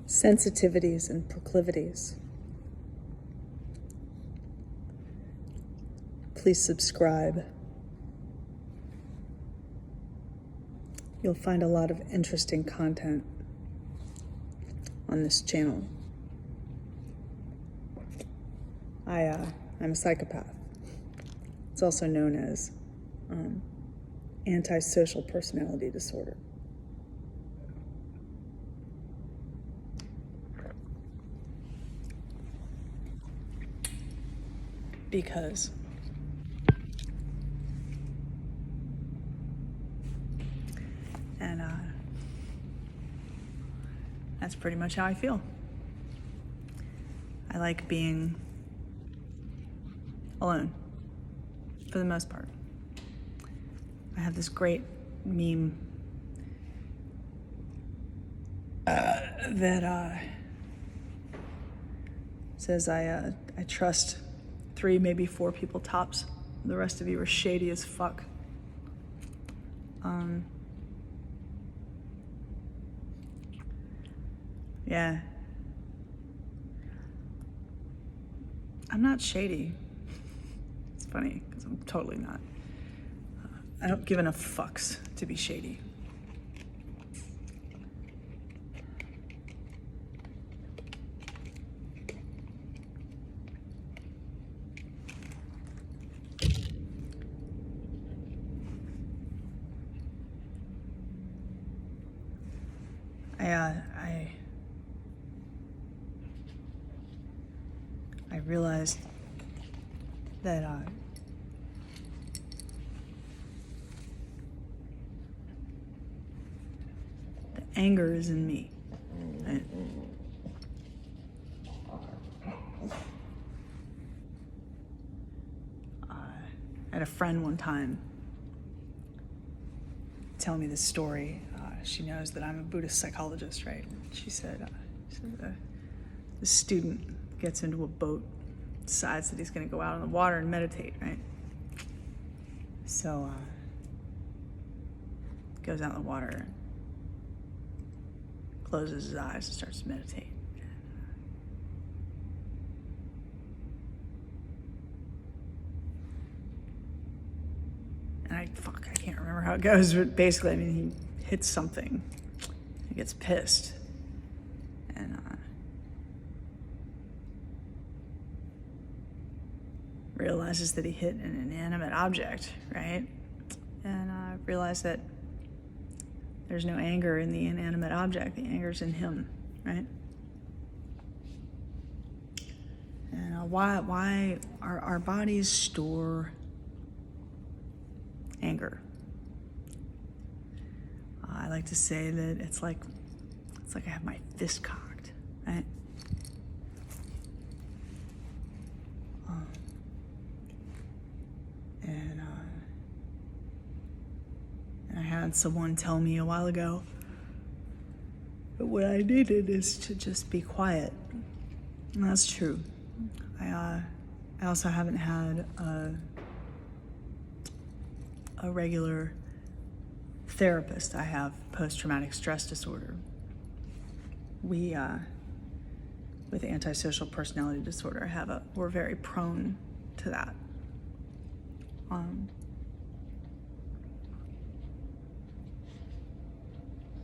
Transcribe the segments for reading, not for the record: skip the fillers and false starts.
sensitivities and proclivities. Please subscribe. You'll find a lot of interesting content on this channel. I'm a psychopath. It's also known as antisocial personality disorder. Because that's pretty much how I feel. I like being alone, for the most part. I have this great meme that says I trust 3, maybe 4 people tops. The rest of you are shady as fuck. Yeah. I'm not shady. It's funny, because I'm totally not. I don't give enough fucks to be shady. I realized that the anger is in me. Right? I had a friend one time tell me this story. She knows that I'm a Buddhist psychologist, right? She said the student gets into a boat, decides that he's going to go out on the water and meditate, right? So goes out in the water, closes his eyes and starts to meditate. And I can't remember how it goes, but basically, I mean, he hits something, he gets pissed, and realizes that he hit an inanimate object, right? And realized that there's no anger in the inanimate object, the anger's in him, right? And why our bodies store anger? I like to say that it's like I have my fist cocked, right? And I had someone tell me a while ago that what I needed is to just be quiet. And that's true. I also haven't had a regular therapist. I have post-traumatic stress disorder. We, with antisocial personality disorder, we're very prone to that.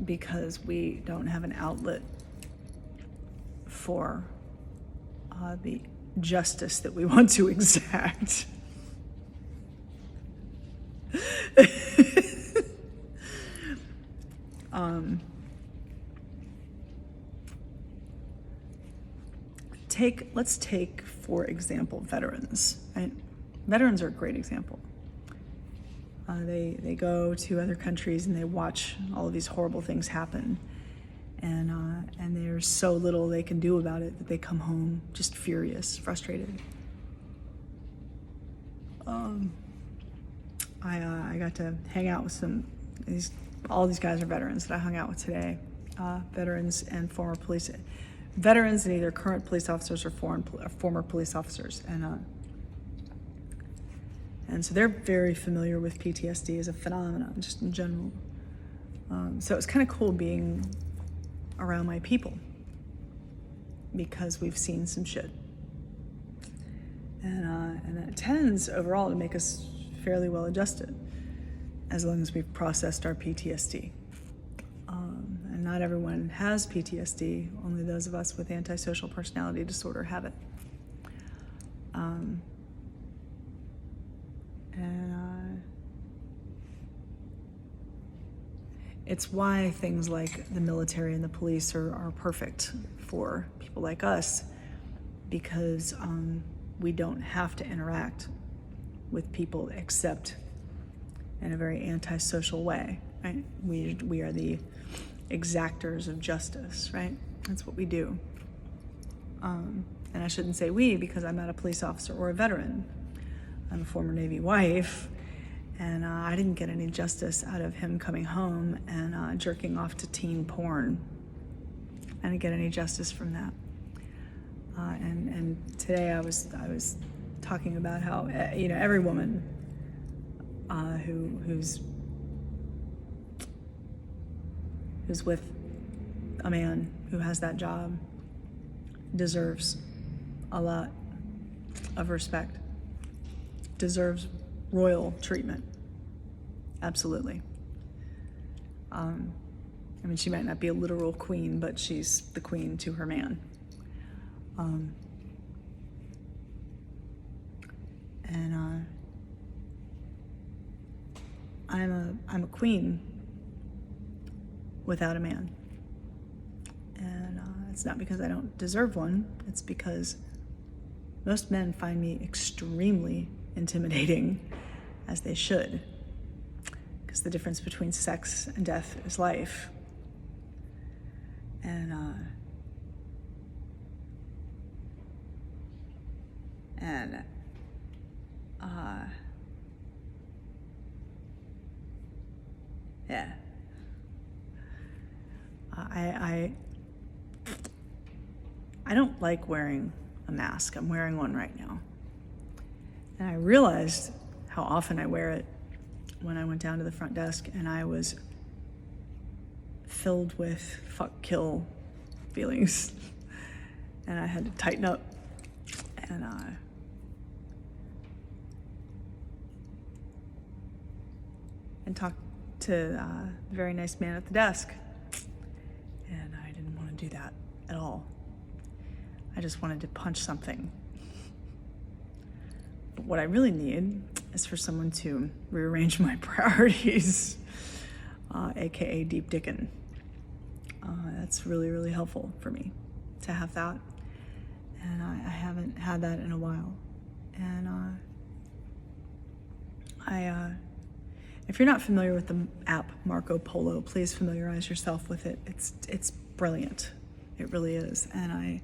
Because we don't have an outlet for the justice that we want to exact. Let's take, for example, veterans, right? Veterans are a great example. They go to other countries and they watch all of these horrible things happen, and there's so little they can do about it that they come home just furious, frustrated. I got to hang out with all these guys are veterans that I hung out with today, veterans and former police, veterans and either current police officers or former police officers, and so they're very familiar with PTSD as a phenomenon, just in general. So it's kind of cool being around my people, because we've seen some shit. And that tends overall to make us fairly well adjusted, as long as we've processed our PTSD. And not everyone has PTSD, only those of us with antisocial personality disorder have it. It's why things like the military and the police are perfect for people like us, because we don't have to interact with people except in a very antisocial way, right? We are the exactors of justice, right? That's what we do. And I shouldn't say we, because I'm not a police officer or a veteran. I'm a former Navy wife, and I didn't get any justice out of him coming home and jerking off to teen porn. I didn't get any justice from that. And today I was talking about how every woman who's with a man who has that job deserves a lot of respect, deserves royal treatment. Absolutely. I mean, she might not be a literal queen, but she's the queen to her man. I'm a queen without a man. And it's not because I don't deserve one, it's because most men find me extremely intimidating, as they should. Because the difference between sex and death is life. Yeah. I don't like wearing a mask. I'm wearing one right now. And I realized how often I wear it when I went down to the front desk, and I was filled with fuck kill feelings. And I had to tighten up and talk to a very nice man at the desk. And I didn't want to do that at all. I just wanted to punch something. But what I really need is for someone to rearrange my priorities, aka deep dickin'. That's really, really helpful for me to have that. And I haven't had that in a while. And if you're not familiar with the app Marco Polo, please familiarize yourself with it. It's brilliant. It really is. And I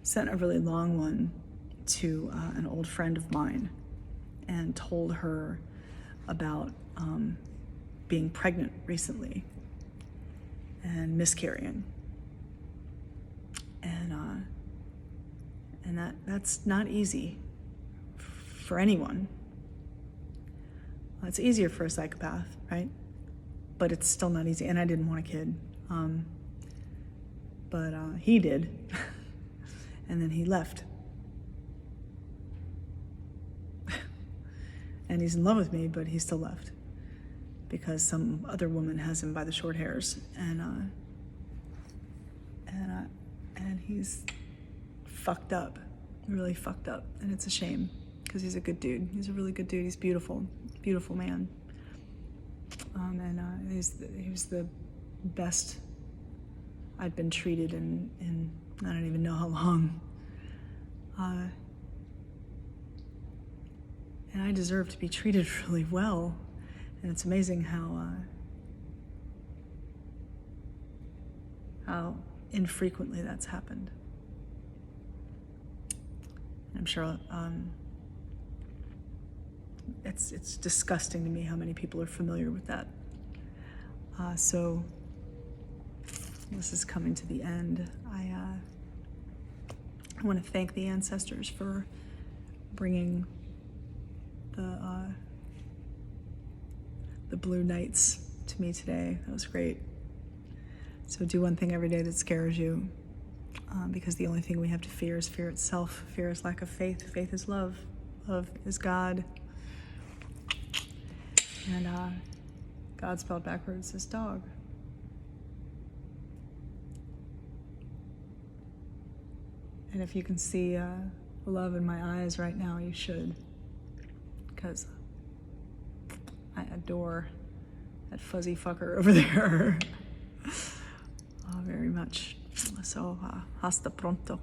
sent a really long one to an old friend of mine and told her about being pregnant recently and miscarrying. And that's not easy for anyone. It's easier for a psychopath, right? But it's still not easy. And I didn't want a kid. But he did. And then he left. And he's in love with me, but he still left. Because some other woman has him by the short hairs. And he's fucked up. Really fucked up. And it's a shame. Because he's a good dude. He's a really good dude. He's beautiful. Beautiful man. He was the best I'd been treated in I don't even know how long. And I deserve to be treated really well. And it's amazing how infrequently that's happened. And I'm sure it's disgusting to me how many people are familiar with that. So this is coming to the end. I want to thank the ancestors for bringing the blue knights to me today. That was great. So do one thing every day that scares you. because the only thing we have to fear is fear itself. Fear is lack of faith. Faith is love. Love is God. And God spelled backwards is dog. And if you can see love in my eyes right now, you should. Because I adore that fuzzy fucker over there very much. So, hasta pronto.